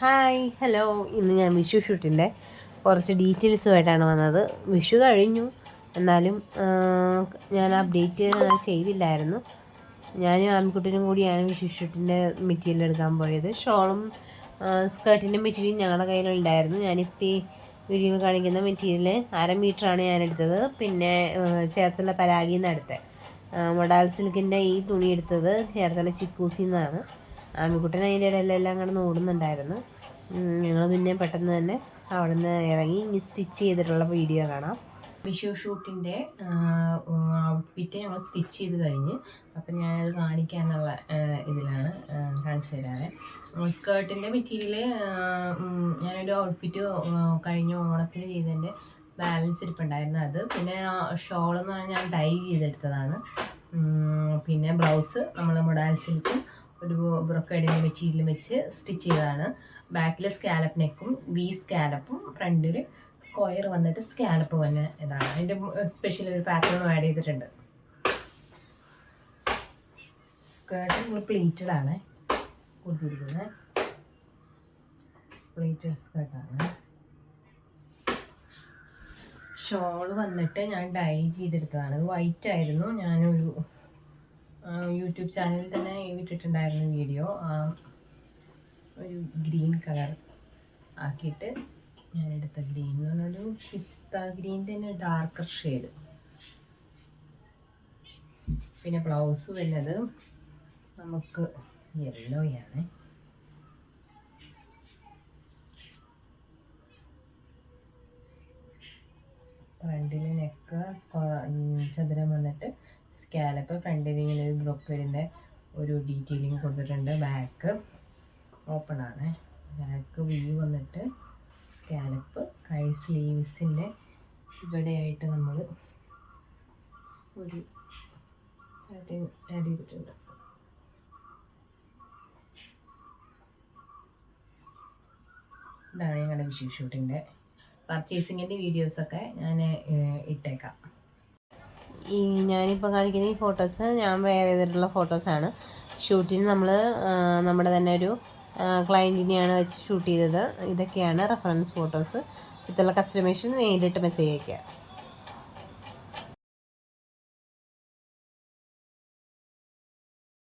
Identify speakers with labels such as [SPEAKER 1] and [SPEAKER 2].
[SPEAKER 1] Hi hello. ഇന്ന് ഞാൻ വിഷു ഷൂട്ടിൻ്റെ കുറച്ച് ഡീറ്റെയിൽസുമായിട്ടാണ് വന്നത്. വിഷു കഴിഞ്ഞു, എന്നാലും ഞാൻ അപ്ഡേറ്റ് ചെയ്തില്ലായിരുന്നു. ഞാനും ആൺകുട്ടിനും കൂടിയാണ് വിഷു ഷൂട്ടിൻ്റെ മെറ്റീരിയൽ എടുക്കാൻ പോയത്. ഷോളും സ്കേർട്ടിൻ്റെ മെറ്റീരിയൽ ഞങ്ങളുടെ കയ്യിലുണ്ടായിരുന്നു. ഞാനിപ്പോൾ ഈ വീഡിയോയിൽ കാണിക്കുന്ന മെറ്റീരിയൽ 1/2 മീറ്ററാണ് ഞാൻ എടുത്തത്. പിന്നെ ചേർത്തല പരാഗിയിൽ നിന്ന് എടുത്തത്. മൊഡാൽ സിൽക്കിൻ്റെ ഈ തുണി എടുത്തത് ചേർത്തല ചിക്കൂസിൽ നിന്നാണ്. ആമിക്കുട്ടൻ അതിൻ്റെ ഇടയിലെല്ലാം കിടന്ന് ഓടുന്നുണ്ടായിരുന്നു. ഞങ്ങൾ പിന്നെ പെട്ടെന്ന് തന്നെ അവിടെ നിന്ന് ഇറങ്ങി ഇനി സ്റ്റിച്ച് ചെയ്തിട്ടുള്ള വീഡിയോ കാണാം. വിഷു ഷൂട്ടിൻ്റെ ഔട്ട്ഫിറ്റ് ഞങ്ങൾ സ്റ്റിച്ച് ചെയ്ത് കഴിഞ്ഞ്, അപ്പം ഞാനത് കാണിക്കാനുള്ള ഇതിലാണ് കാണിച്ചു തരാറ്. സ്കേർട്ടിൻ്റെ മെറ്റീരിയൽ ഞാനൊരു ഔട്ട്ഫിറ്റ് കഴിഞ്ഞ ഓണത്തിന് ചെയ്തതിൻ്റെ ബാലൻസ് ഇരിപ്പുണ്ടായിരുന്നു. അത് പിന്നെ ഷോളെന്ന് പറഞ്ഞാൽ ഞാൻ ഡൈ ചെയ്തെടുത്തതാണ്. പിന്നെ ബ്ലൗസ് നമ്മൾ മൊഡാൽ സിൽക്കും ഒരു ബ്രൊക്കേഡിൻ്റെ മെറ്റീരിയൽ വെച്ച് സ്റ്റിച്ച് ചെയ്തതാണ്. ബാക്കിൽ സ്കാലപ്പ് നെക്കും വി സ്കാലപ്പും ഫ്രണ്ടിൽ സ്ക്വയർ വന്നിട്ട് സ്കാലപ്പ് തന്നെ ഇതാണ്. അതിൻ്റെ സ്പെഷ്യൽ ഒരു പാറ്റേണും ആഡ് ചെയ്തിട്ടുണ്ട്. സ്കേർട്ട് നമ്മൾ പ്ലീറ്റഡ് ആണ് കൊടുത്തിരിക്കുന്നത്. പ്ലീറ്റഡ് സ്കേർട്ടാണ്. ഷോൾ വന്നിട്ട് ഞാൻ ഡൈ ചെയ്തെടുത്തതാണ്. ഇത് വൈറ്റ് ആയിരുന്നു. ഞാനൊരു യൂട്യൂബ് ചാനലിൽ തന്നെ ഇട്ടിട്ടുണ്ടായിരുന്നു വീഡിയോ. ഒരു ഗ്രീൻ കളർ ആക്കിയിട്ട് ഞാനെടുത്ത ഗ്രീൻ എന്ന് പറഞ്ഞൊരു പിസ്ത ഗ്രീൻ്റെ തന്നെ ഡാർക്കർ ഷെയ്ഡ്. പിന്നെ ബ്ലൗസ് വരുന്നത് നമുക്ക് യെല്ലോയാണ്. ഫ്രണ്ടിൽ നെക്ക് ചതുരം വന്നിട്ട് സ്കാലപ്പ്, ഫ്രണ്ടിൽ ഇങ്ങനെ ഒരു ബ്രൊക്കേഡിൻ്റെ ഒരു ഡീറ്റെയിലിങ് കൊടുത്തിട്ടുണ്ട്. ബാക്ക് ഓപ്പൺ ആണ്. ബാക്ക് വ്യൂ വന്നിട്ട് സ്കാലപ്പ്, കൈ സ്ലീവ്സിൻ്റെ ഇവിടെയായിട്ട് നമ്മൾ ഒരു ആഡ് ചെയ്തിട്ടുണ്ട്. ഇതാണ് ഞങ്ങളുടെ വിഷു ഷൂട്ടിൻ്റെ പർച്ചേസിങ്ങിൻ്റെ വീഡിയോസൊക്കെ ഞാൻ ഇട്ടേക്കാം. ഈ ഞാനിപ്പോൾ കാണിക്കുന്ന ഈ ഫോട്ടോസ് ഞാൻ വെയർ ചെയ്തിട്ടുള്ള ഫോട്ടോസാണ്. ഷൂട്ടിന് നമ്മൾ നമ്മുടെ തന്നെ ഒരു ക്ലയൻറ്റിനെയാണ് വെച്ച് ഷൂട്ട് ചെയ്തത്. ഇതൊക്കെയാണ് റെഫറൻസ് ഫോട്ടോസ്. ഇതുള്ള കസ്റ്റമൈസേഷൻ നേരിട്ട് മെസ്സേജ് അയയ്ക്കുക.